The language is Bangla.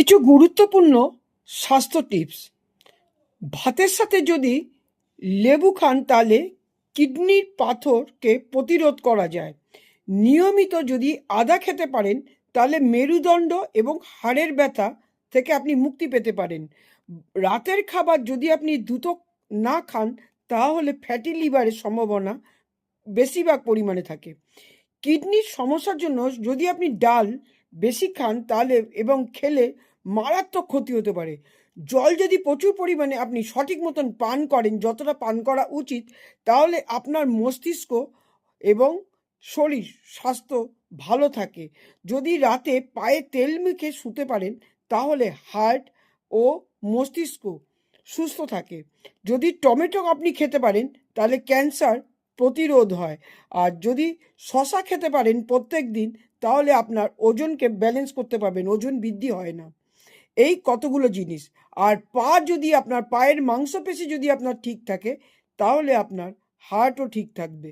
কিছু গুরুত্বপূর্ণ স্বাস্থ্য টিপস। ভাতের সাথে যদি লেবু খান তাহলে কিডনির পাথরকে প্রতিরোধ করা যায়। নিয়মিত যদি আদা খেতে পারেন তাহলে মেরুদণ্ড এবং হাড়ের ব্যথা থেকে আপনি মুক্তি পেতে পারেন। রাতের খাবার যদি আপনি দ্রুত না খান তাহলে ফ্যাটি লিভারের সম্ভাবনা বেশিরভাগ পরিমাণে থাকে। কিডনির সমস্যার জন্য যদি আপনি ডাল বেশি খান তাহলে এবং খেলে মারাত্মক ক্ষতি হতে পারে। জল যদি প্রচুর পরিমাণে আপনি সঠিক মতন পান করেন, যতটা পান করা উচিত, তাহলে আপনার মস্তিষ্ক এবং শরীর স্বাস্থ্য ভালো থাকে। যদি রাতে পায়ে তেল মেখে শুতে পারেন তাহলে হার্ট ও মস্তিষ্ক সুস্থ থাকে। যদি টমেটো আপনি খেতে পারেন তাহলে ক্যান্সার প্রতিরোধ হয়। আর যদি শশা খেতে পারেন প্রত্যেক দিন তাহলে আপনার ওজনকে ব্যালেন্স করতে পারবেন, ওজন বৃদ্ধি হয় না। এই কতগুলো জিনিস। আর পা যদি আপনার পায়ের মাংসপেশি যদি আপনার ঠিক থাকে তাহলে আপনার হার্টও ঠিক থাকবে।